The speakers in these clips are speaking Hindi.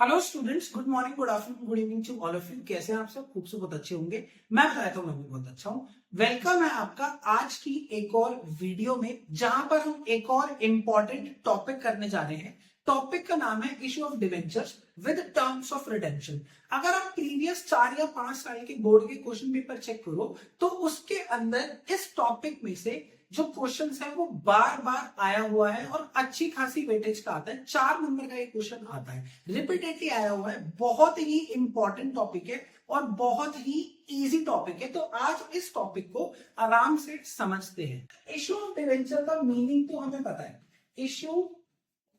Hello students, good morning, good afternoon, good evening to all of you. कैसे हैं आप सब? खूब से बहुत अच्छे होंगे। मैं बताता हूँ, मैं भी बहुत अच्छा हूँ। वेलकम है आपका आज की एक और वीडियो में, जहां पर हम एक और इंपॉर्टेंट टॉपिक करने जा रहे हैं। टॉपिक का नाम है issue of debentures with terms of redemption. अगर आप प्रीवियस 4 या 5 साल के बोर्ड के क्वेश्चन पेपर चेक करो तो उसके अंदर इस टॉपिक में से जो क्वेश्चंस है वो बार बार आया हुआ है और अच्छी खासी वेटेज का आता है। 4 नंबर का एक क्वेश्चन आता है, रिपीटेडली आया हुआ है। बहुत ही इंपॉर्टेंट टॉपिक है और बहुत ही इजी टॉपिक है। तो आज इस टॉपिक को आराम से समझते हैं। इशू ऑफ डिवेंचर का मीनिंग तो हमें पता है। इशू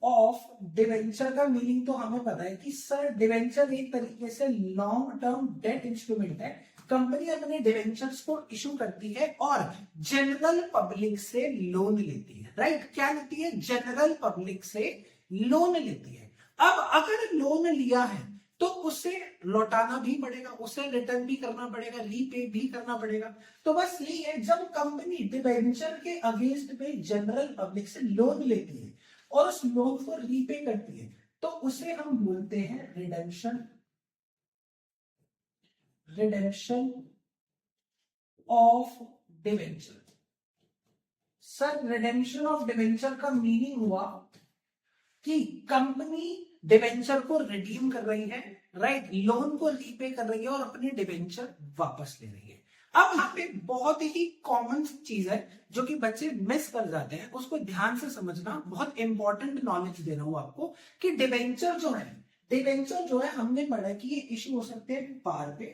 ऑफ डिवेंचर का मीनिंग तो हमें पता है कि सर डिवेंचर एक तरीके से लॉन्ग टर्म डेट इंस्ट्रूमेंट है। कंपनी अपने डिवेंचर्स को इशू करती है और जनरल पब्लिक से लोन लेती है। राइट, क्या लेती है? जनरल पब्लिक से लोन लेती है। अब अगर लोन लिया है तो उसे लौटाना भी पड़ेगा, उसे रिटर्न भी करना पड़ेगा, रीपे भी करना पड़ेगा। तो बस यही है, जब कंपनी डिवेंचर के अगेंस्ट में जनरल पब्लिक से लोन लेती है और उस लोन को रीपे करती है तो उसे हम बोलते हैं redemption. Redemption of debenture. Sir redemption of debenture का मीनिंग हुआ कि कंपनी डिवेंचर को रिडीम कर रही है, राइट, लोन को रीपे कर रही है और अपने डिवेंचर वापस ले रही है। अब यहाँ पे बहुत ही कॉमन चीज है जो कि बच्चे मिस कर जाते हैं, उसको ध्यान से समझना। बहुत इंपॉर्टेंट नॉलेज दे रहा हूं आपको कि डिवेंचर जो है हमने पढ़ा कि ये इश्यू हो सकते हैं पार पे,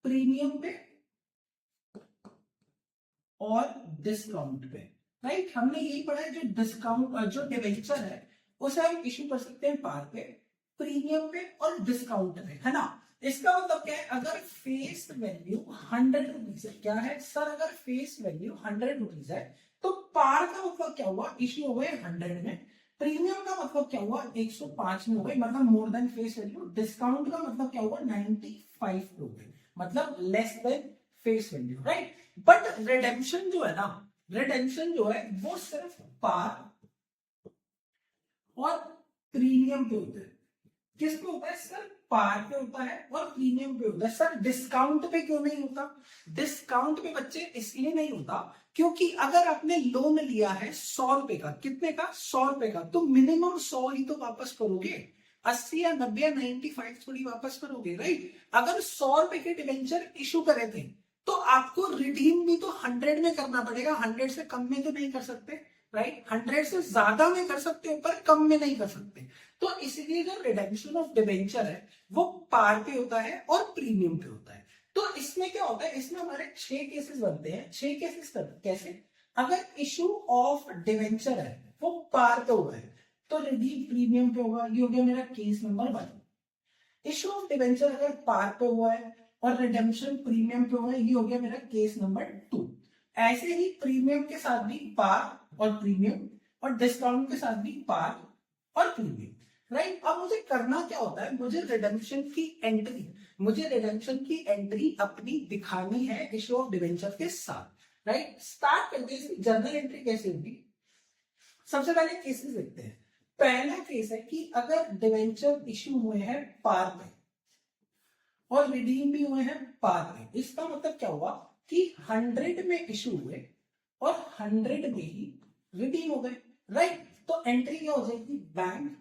प्रीमियम पे और डिस्काउंट पे। राइट, हमने यही पढ़ा है। जो डिस्काउंट जो डिवेंचर है उसे हम इश्यू कर सकते हैं पार पे, प्रीमियम पे और डिस्काउंट पे, है ना। इसका मतलब क्या है? अगर फेस वैल्यू 100 रुपीज है, क्या है सर? अगर फेस वैल्यू 100 रुपीज है तो पार का मतलब क्या हुआ? इश्यू हो गए 100 में। प्रीमियम का मतलब क्या हुआ? 105 में हो गए, मतलब more than face value. Discount का मतलब क्या हुआ? 95 हो गए, मतलब less than face value. Right, but redemption जो है ना, रिडेम्पशन जो है वो सिर्फ पार और प्रीमियम पे होता है। किस पे होता है सर? पार पे होता है और प्रीमियम पे होता है। सर डिस्काउंट पे क्यों नहीं होता? डिस्काउंट पे बच्चे इसलिए नहीं होता क्योंकि अगर आपने लोन लिया है 100 रुपए का, कितने का? 100 रुपए का, तो मिनिमम 100 ही तो वापस करोगे। 80 या 90 या 95 थोड़ी वापस करोगे। राइट, अगर 100 रुपए के डिवेंचर इशू करे थे तो आपको रिडीम भी तो 100 में करना पड़ेगा। 100 से कम में तो नहीं कर सकते। राइट, 100 से ज्यादा में कर सकते हो पर कम में नहीं कर सकते। तो इसलिए जो रिडेम्पशन ऑफ डिवेंचर है वो पार पे होता है और प्रीमियम पे होता है। तो इसमें क्या होता है? इसमें हमारे 6 केसेस बनते हैं। 6 केसेस कैसे? अगर इशू ऑफ डिवेंचर है वो पार पे हुआ है तो रिडीम प्रीमियम पे होगा। ये हो गया मेरा case number 1। Issue of debenture अगर पार पे हुआ है और रिडेम्पशन प्रीमियम पे हुआ है, ये हो गया मेरा केस नंबर 2। ऐसे ही प्रीमियम के साथ भी पार और प्रीमियम, और डिस्काउंट के साथ भी पार और प्रीमियम। राइट, अब मुझे करना क्या होता है? मुझे रिडेम्पशन की एंट्री अपनी दिखानी है इशू ऑफ डिवेंचर के साथ। राइट, स्टार्ट करते हैं। जर्नल एंट्री कैसे होगी? सबसे पहले केसेस देखते हैं। पहला केस है कि अगर डिवेंचर इशू हुए हैं पार पे और रिडीम भी हुए हैं पार में, इसका मतलब क्या हुआ कि 100 में इशू हुए और 100 में ही रिडीम हो गए। राइट, तो एंट्री क्या हो जाएगी? Bank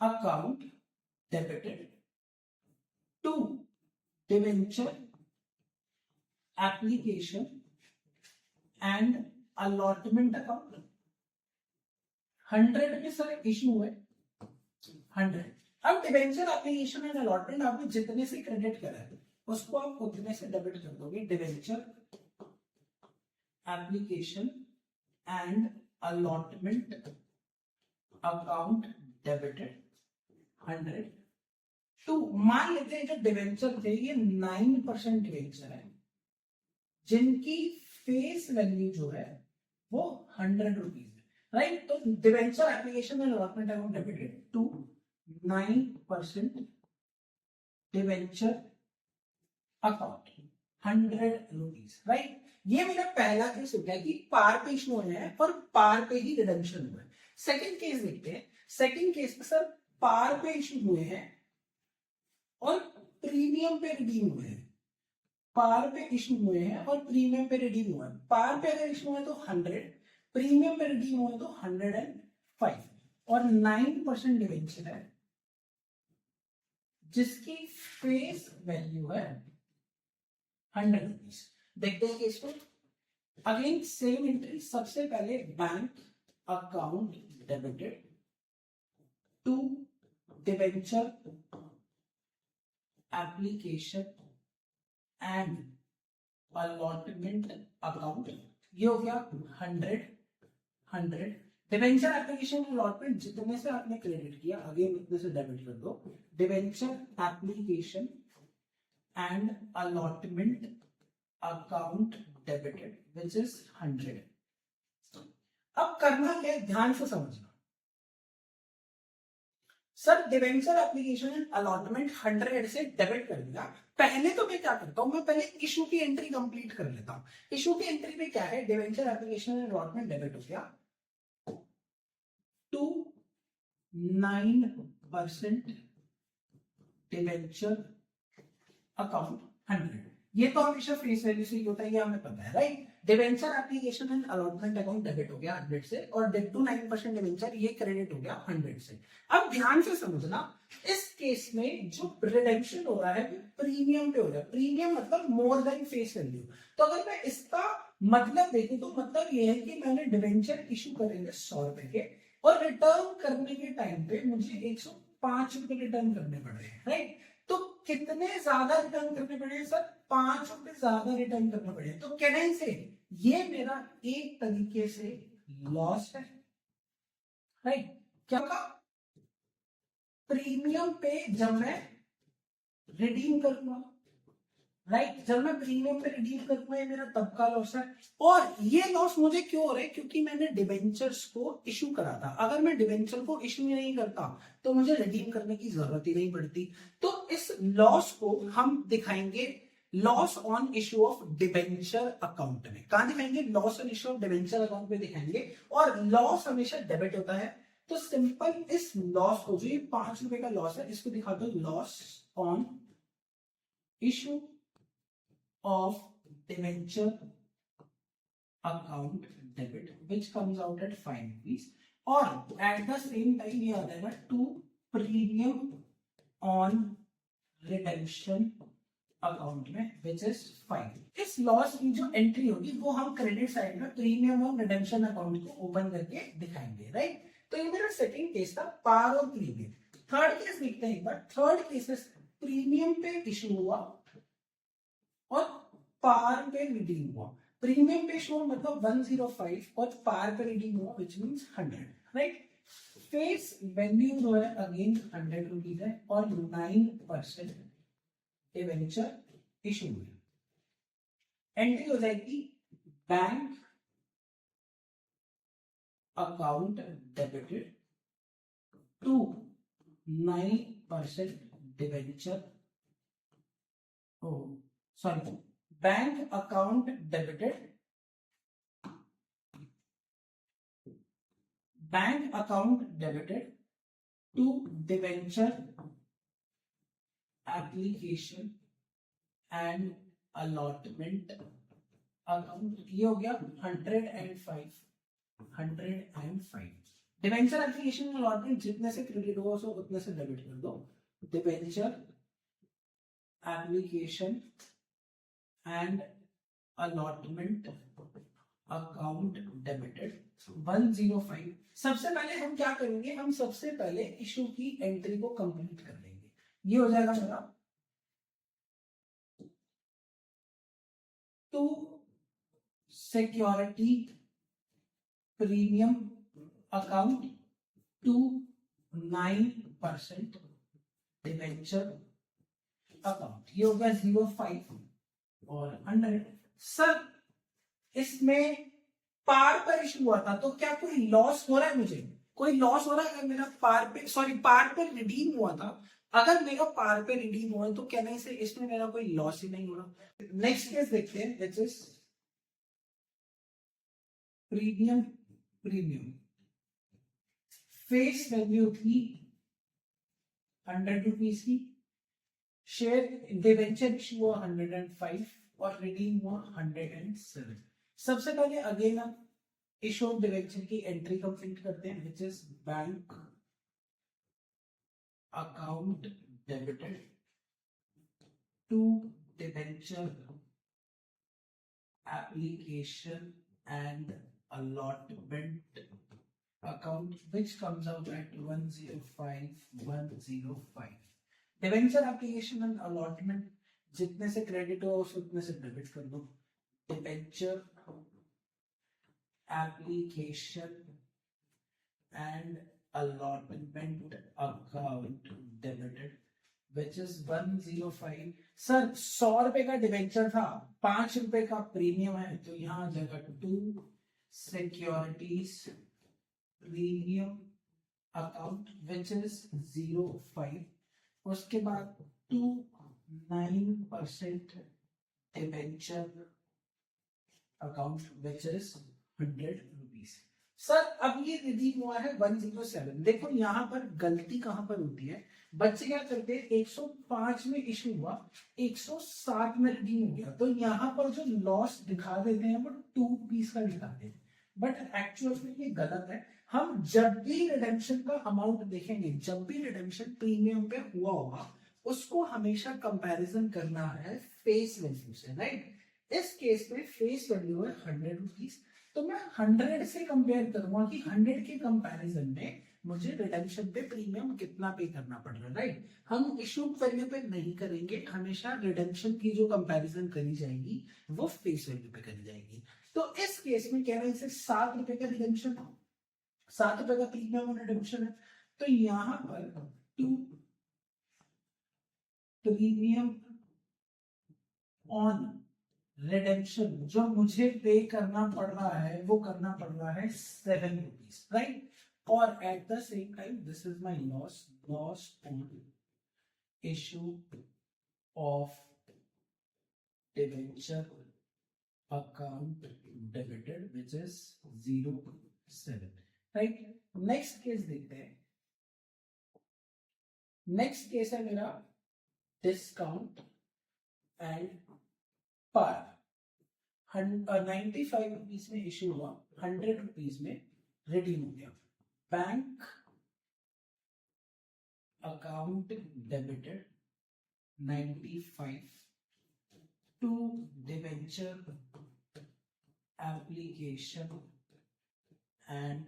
account debited to debenture application and allotment account. 100 में सर इशू हुए 100। अब डिवेंचर एप्लीकेशन एंड अलॉटमेंट आपने जितने से क्रेडिट करा है उसको आप उतने से डेबिट कर दोगे। Debenture application and allotment account debited 100 to, मान लेते हैं जो डिवेंचर थे ये 9% डिवेंचर है जिनकी फेस वैल्यू जो है वो 100 रुपीज है। राइट, तो debenture application and allotment account debited to 9% debenture account 100 rupees. Right, ये मेरा पहला केस हो गया कि पार पे इशू हुए हैं और पार पे ही रिडेम्पशन हुआ है। सेकंड केस देखते हैं। सेकंड केस में सर पार पे इशू हुए हैं और प्रीमियम पे रिडीम हुए हैं। पार पे इशू हुए हैं और प्रीमियम पे रिडीम हुए हैं। पार पे अगर इशू हुए तो 100, प्रीमियम पे रिडीम हुए तो 105 और 9% डिवेंचर है जिसकी फेस वैल्यू है 100 रुपीज। देखते हैं कि इसको अगेन सेम एंट्री। सबसे पहले bank account debited to debenture application and allotment account, ये हो गया 100। डिवेंचर एप्लीकेशन अलॉटमेंट जितने से आपने क्रेडिट किया अगेन उतने से डेबिट कर दो। Debenture application and allotment account debited which is 100। अब करना क्या है ध्यान से समझना। Sir debenture application and allotment 100 से डेबिट कर दिया। पहले तो मैं क्या करता हूं, मैं पहले इशू की एंट्री कंप्लीट कर लेता हूं। इशू की एंट्री में क्या है, debenture application and allotment debit हो गया टू 9% डिवेंचर अकाउंट 100। ये तो हमेशा फेस वैल्यू से ही होता है, ये हमें पता है right. Debenture application and allotment account debit हो गया 100 से और डेट टू 9% डिवेंचर ये क्रेडिट हो गया 100 से। अब ध्यान से समझना, इस केस में जो रिडेम्पशन हो रहा है प्रीमियम पे हो रहा है। प्रीमियम मतलब मोर देन फेस वैल्यू। तो अगर मैं इसका मतलब देखूं तो मतलब ये है कि मैंने डिवेंचर इशू करेंगे 100 रुपए के और रिटर्न करने के टाइम पे मुझे 105 रुपए रिटर्न करने पड़ रहे हैं राइट। तो कितने ज्यादा रिटर्न करने पड़े सर, 5 रुपए ज्यादा रिटर्न करने पड़े। तो कहने से ये मेरा एक तरीके से लॉस है राइट। क्या का प्रीमियम पे जब मैं रिडीम करूंगा राइट, जब मैं प्रीमियम पे रिडीम करूंगा ये मेरा तब का लॉस है। और ये लॉस मुझे क्यों हो रहा है, क्योंकि मैंने डिबेंचर्स को इशू करा था। अगर मैं डिबेंचर को इशू नहीं करता तो मुझे रिडीम करने की जरूरत ही नहीं पड़ती। तो इस लॉस को हम दिखाएंगे loss on issue of debenture account में। कहां दिखाएंगे, loss on issue of debenture account में दिखाएंगे। और लॉस हमेशा डेबिट होता है, तो सिंपल इस लॉस को, जो ये 5 रुपए का लॉस है, इसको दिखा दो loss on issue of debenture account debit which comes out at 5 rupees और at the same time ये आ जाएगा to premium on redemption account में which is 5। इस लॉस की जो एंट्री होगी वो हम क्रेडिट साइड में प्रीमियम और रिडेम्पशन अकाउंट को ओपन करके दिखाएंगे राइट। तो ये मेरा सेकंड केस था, पार और प्रीमियम। थर्ड केस देखते हैं एक बार। थर्ड केस प्रीमियम पे इशू हुआ और पार पे रिडीम हुआ। प्रीमियम पे शो मतलब 105 और पार पे रिडीम हुआ which means 100 right. Face value जो है अगेन 100 रुपीज है और 9% डिवेंचर इशू हुई। एंट्री हो जाएगी bank account debited to 9% debenture bank account debited, bank account debited to debenture application and allotment account. ये हो गया 105। डिवेंचर एप्लीकेशन अलॉटमेंट जितने से क्रेडिट होगा सो उतने से डेबिट कर दो। Debenture application and allotment account debited 105। सबसे पहले हम क्या करेंगे, हम सबसे पहले इशू की एंट्री को कंप्लीट कर लेंगे। ये हो जाएगा मेरा to security premium account to 9% debenture account. ये हो गया 05 और 100। सर इसमें पार पर इशू हुआ था तो क्या कोई लॉस हो रहा है, मुझे कोई लॉस हो रहा है अगर मेरा पार पे रिडीम हुआ था। अगर मेरा पार पे रिडीम हुआ तो कहने से इसमें मेरा कोई लॉस ही नहीं हो रहा। नेक्स्ट केस देखते हैं which is premium face value थी 100 रुपीज की, शेयर डिवेंचर इशू हुआ 105 और रिडीम हुआ 107। सबसे पहले अगेन हम इशू ऑफ डिवेंचर की एंट्री कंप्लीट करते हैं, which is bank account debited to debenture application and allotment account which comes out at 105,105। Debenture application and allotment, जितने से क्रेडिट हो उतने से डेबिट कर दो। Debenture application and allotment account debited which is 105। Sir 100 रुपए का डिवेंचर था, 5 रुपए का प्रीमियम है, तो यहां जाएगा to securities premium account which is 05। उसके बाद 9% debenture account which is 100 rupees. Sir अब ये रिडीम हुआ है 107। देखो यहाँ पर गलती कहां पर होती है, बच्चे क्या करते हैं 105 में इशू हुआ, 107 में रिडीम हो गया, तो यहाँ पर जो लॉस दिखा देते हैं वो 2 पीस का दिखाते हैं, बट एक्चुअल में ये गलत है। हम जब भी रिडेम्पशन का अमाउंट देखेंगे, जब भी रिडेम्पशन प्रीमियम पे हुआ होगा, उसको हमेशा कंपैरिजन करना है फेस वैल्यू से, राइट। इस केस में फेस वैल्यू है 100 रुपीज, तो मैं 100 से कंपेयर करूंगा कि 100 के कंपैरिजन में मुझे रिडेम्पशन पे प्रीमियम कितना पे करना पड़ रहा है, राइट। हम इशू वैल्यू पे नहीं करेंगे, हमेशा रिडेम्पशन की जो कंपैरिजन करी जाएगी वो फेस वैल्यू पे करी जाएगी। तो इस केस में कह रहे हैं इसे 7 रुपए का रिडेम्पशन, 7 रुपए का प्रीमियम और रिडेम्पशन है, तो यहां पर टू प्रीमियम ऑन रिडेम्पशन जो मुझे पे करना पड़ रहा है वो करना पड़ रहा है 7 रुपीज, राइट। और at the same time this is my loss on issue of debenture account debited which is 07, right. Next case देखते हैं। नेक्स्ट केस है मेरा डिस्काउंट एंड पार। 95 रुपीज में इश्यू हुआ, 100 रुपीज में रिडीम हो गया। Bank account debited 95 to debenture application and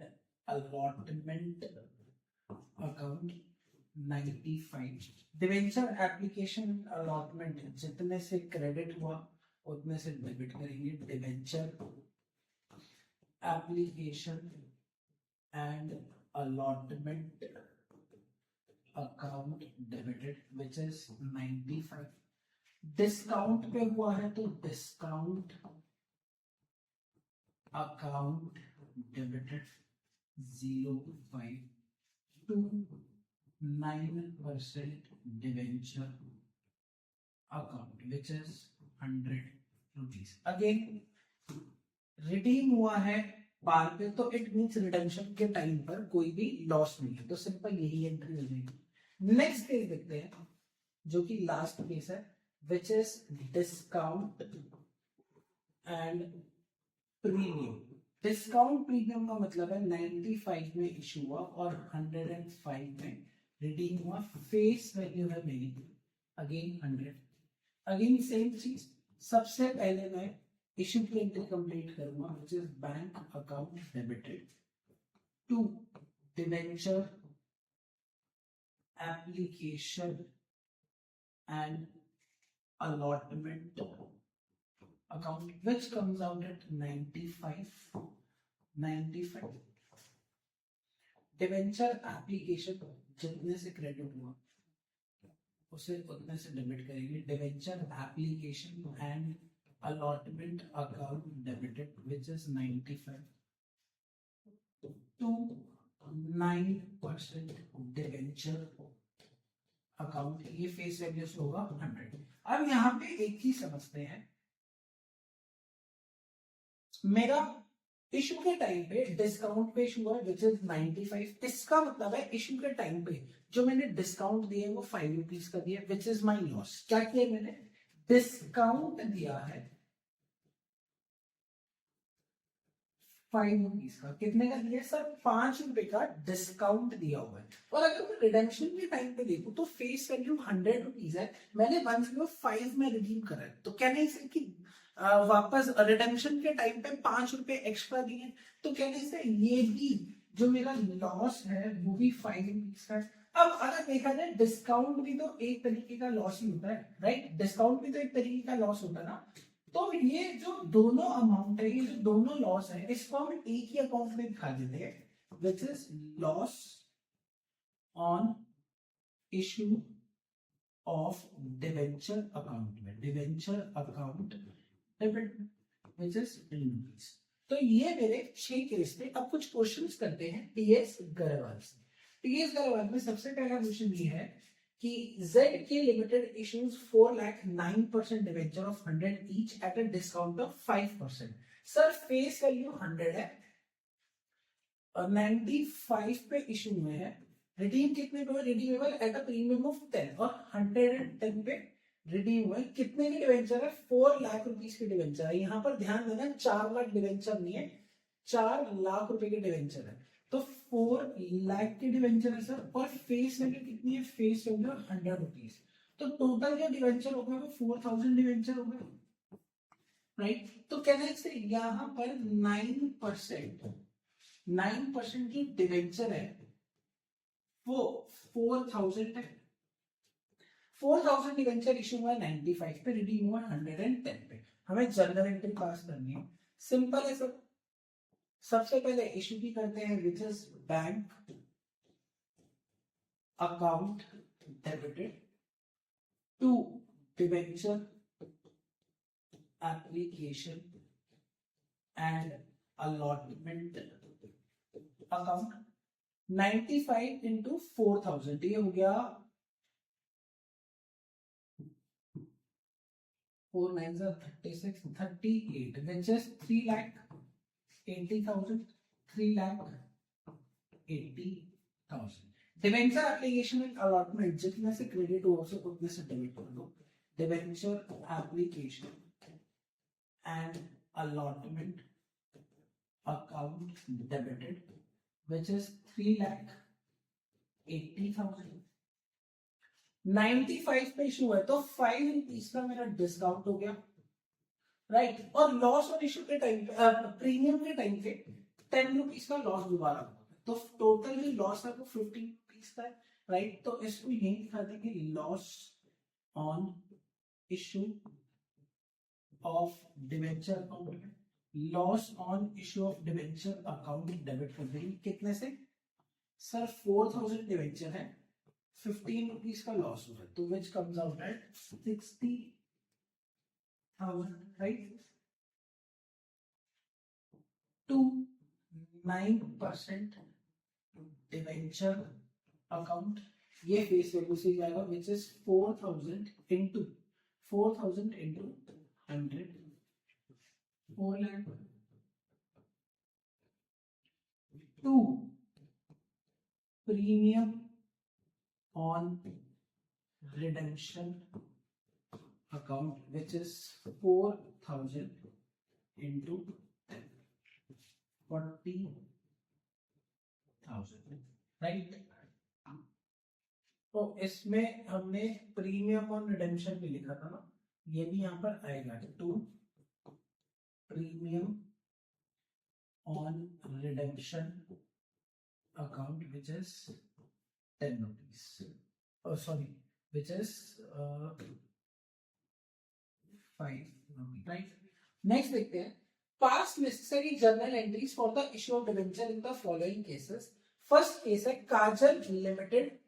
allotment account 95। Debenture application allotment जितने से क्रेडिट हुआ उतने से डेबिट करेंगे। Debenture application and allotment account debited which is 95। Discount पे हुआ है तो discount account debited 05 to 9% debenture account which is 100 rupees. Again redeem हुआ है पार पे, तो इट मींस रिडेम्पशन के टाइम पर कोई भी लॉस नहीं है, तो सिंपल यही एंट्री हो जाएगी। नेक्स्ट केस देखते हैं जो कि लास्ट केस है, which is discount and premium. Discount premium का मतलब है 95 में इशू हुआ और 105 में रिडीम हुआ। फेस वैल्यू है मेरी अगेन 100। अगेन सेम चीज, सबसे पहले मैं इशू की एंट्री कंप्लीट करूंगा which is bank account debited to debenture application and allotment account which comes out at 95 debenture application जितने से क्रेडिट हुआ उसे उतने से डेबिट करेंगे। Debenture application and allotment account debited which is 95 to 9% debenture account, ये फेस वैल्यू से होगा 100। अब यहां पे एक ही समझते हैं, मेरा इशू के टाइम पे डिस्काउंट पे इशू हुआ विच इज 95। इसका मतलब है इशू के टाइम पे जो मैंने डिस्काउंट दिया है वो 5 रुपीज का दिया, विच इज माई लॉस। क्या किया मैंने, डिस्काउंट दिया है 5 रुपीज का। कितने का दिया सर, 5 रुपए का डिस्काउंट दिया हुआ है। और अगर मैं रिडेम्पशन के टाइम पे देखूं तो फेस वैल्यू 100 रुपीज है, मैंने 105 में रिडीम करा है, तो कहने से कि वापस रिडेम्पशन के टाइम पे 5 रुपए एक्स्ट्रा दिए, तो कहने से ये भी जो मेरा लॉस है वो भी 5 रुपीज का है। अब अगर देखा जाए डिस्काउंट भी तो एक तरीके का लॉस ही होता है, राइट, डिस्काउंट भी तो एक तरीके का लॉस होता है ना। तो ये जो दोनों अमाउंट है, ये जो दोनों लॉस है, इसको हम एक ही अकाउंट में दिखा देते हैं, which is loss on issue of debenture account में, debenture account debit which is rupees. तो ये मेरे 6 केस थे। अब कुछ क्वेश्चंस करते हैं टीएस गरवाल से। टीएस गरवाल में सबसे पहला क्वेश्चन ये है कि ZK Limited issues 4,09% debenture of 100 each at a discount of 5%। Sir face value 100 है और 95 पे इशू हुए हैं, रिडीम कितने पे, redeemable eight a premium of 10, और 110 पे रिडीम हुए। कितने की डिवेंचर है, 4 लाख रुपीस की डिवेंचर है। यहाँ पर ध्यान देना 4 लाख डिवेंचर नहीं है, 4 लाख रुपए की डिवेंचर है। तो 4 लाख की डिवेंचर है सर, और फेस वैल्यू कितनी है, फेस वैल्यू 100 रुपीज। तो टोटल जो डिवेंचर हो गया वो 4000 डिवेंचर हो गया, राइट। तो कहने से यहाँ पर 9% की डिवेंचर है, वो 4000 है। 4000 डिवेंचर इशू हुआ 95 पे, रिडीम हुआ 110 पे। हमें जर्नल एंट्री पास करनी है, सिंपल है सब। सबसे पहले इशू की करते हैं which is bank account debited to debenture application and allotment account. 95 into 4000, ये हो गया 4 9 36 38, which is 3,80,000, 3,80,000। Debenture application and allotment जितने से क्रेडिट हुआ उसे उतने से डेबिट कर दो। Debenture application and allotment account debited which is 3,80,000। 95 पे इशू है तो 5 रुपीज का मेरा डिस्काउंट हो गया, राइट। और लॉस और इशू के टाइम पे, प्रीमियम के टाइम पे 10 रुपीज का लॉस दोबारा हुआ, तो टोटल जो लॉस है वो 15 रुपीज का है, राइट। तो इसको यही दिखा देंगे loss on issue of debenture account में, loss on issue of debenture account debit कर देंगे। कितने से सर, 4000 डिवेंचर है, 15 रुपीज का लॉस हो रहा है, तो which comes out at 60,000, right. To 9% debenture account, ये फेस वैल्यू से जाएगा which is 4000 into 100, 4 lakh. To premium on redemption account which is 4000 into 40,000, right. तो इसमें हमने प्रीमियम ऑन रिडेम्पशन भी लिखा था ना, ये भी यहां पर आएगा। To premium on redemption account which is 10 rupees, sorry, which is 5 rupees, right। Next देखते हैं, pass necessary journal entries for the issue of debenture in the following cases. First case है Kajal limited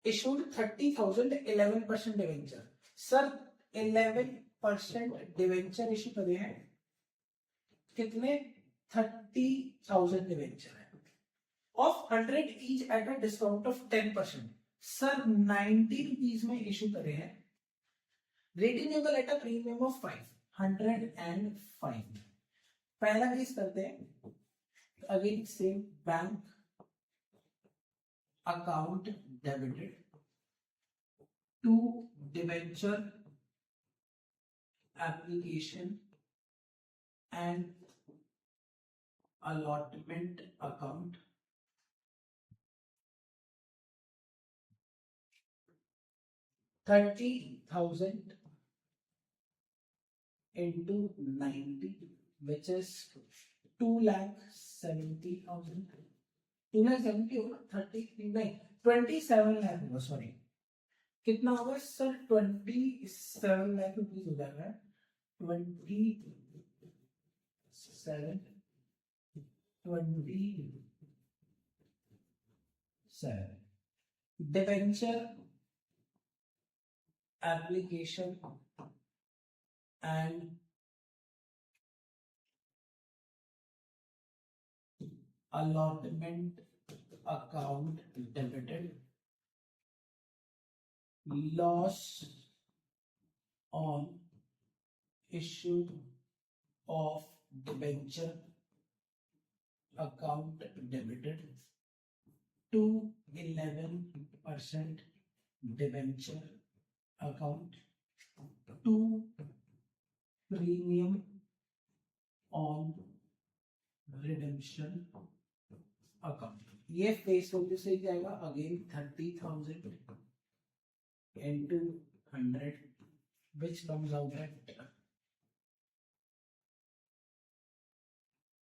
issued 30,000 11% debenture. Sir 11% debenture issue करे हैं, कितने, 30,000 डिवेंचर है, of 100 each at a discount of 10%। Sir 90 rupees में इशू करे हैं, redeemable eight a premium of 5, 105। पहला केस करते हैं, again same, bank account debited to debenture application and allotment account, 30,000 into 90, which is 2,70,000. 2,70,000 होगा, 30 नहीं 27 लाख होगा, सॉरी कितना होगा सर, 27 लाख रुपीज हो जाएगा, 27 debenture application and allotment account debited, loss on issue of debenture account debited to 11% debenture account to premium on redemption account. ये फेस वैल्यू से जाएगा, again 30,000 into 100 which comes out at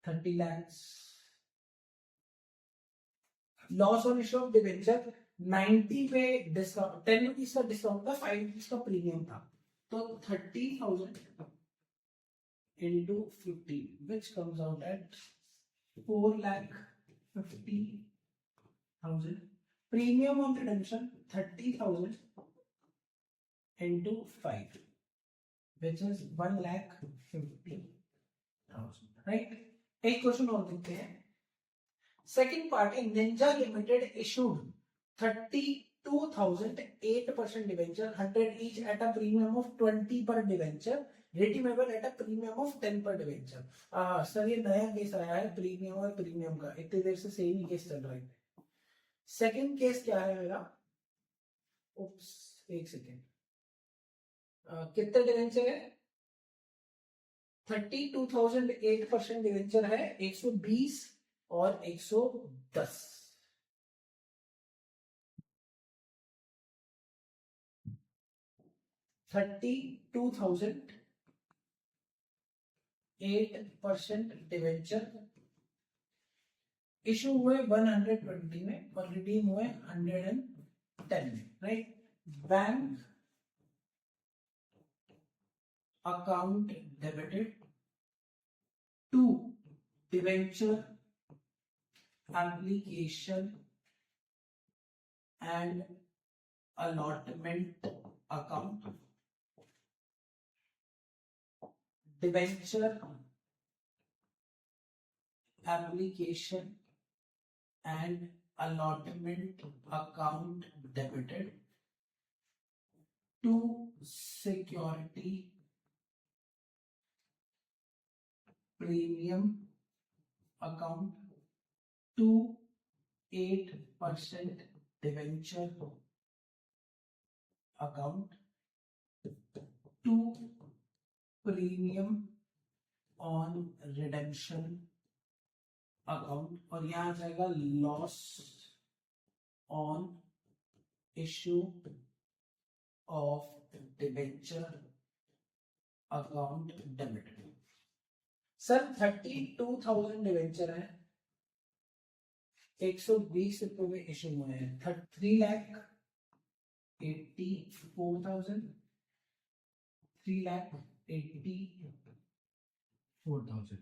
30 lakhs. Loss on issue of debenture 90 पे डिस्काउंट, 10 रुपीज का डिस्काउंट था, 5 रुपीज का प्रीमियम था, तो 30,000 into 50 which comes out at 4,50,000. Premium on redemption 30,000 into 5 which is 1,50,000. Right, एक क्वेश्चन और देखते हैं. सेकेंड पार्ट है, Ninja limited issued 32,008% debenture 100 each at a premium of 20 per debenture, redeemable at a premium of 10 per debenture. Sir ये नया केस आया है प्रीमियम और प्रीमियम का, इतनी देर से सेम ही केस चल रहा है. सेकेंड केस क्या है मेरा, उप्स एक सेकेंड, कितने डिवेंचर है, 32,008% डिवेंचर है, 120 और 110. 32,008% डिवेंचर इशू हुए 120 में और रिडीम हुए 110 में, right. Bank account debited to debenture application and allotment account, debenture application and allotment account debited to security premium account to 8% debenture account to premium on redemption account, और यहाँ जाएगा loss on issue of debenture account debited. Sir 32,000 debenture है, 120 रुपए में इशू हुए हैं, 3,84,000, 3,84,000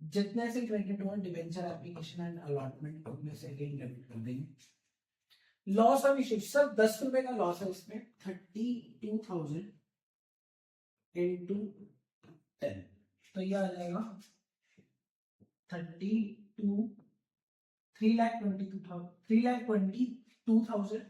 जितने से क्रेडिट हुआ डिबेंचर एप्लीकेशन एंड अलॉटमेंट उनमें से अगेन डेबिट कर देंगे. लॉस ऑन इशू, सर 10 रुपए का लॉस है इसमें, 32,000 into 10, तो यह आ जाएगा 3,22,000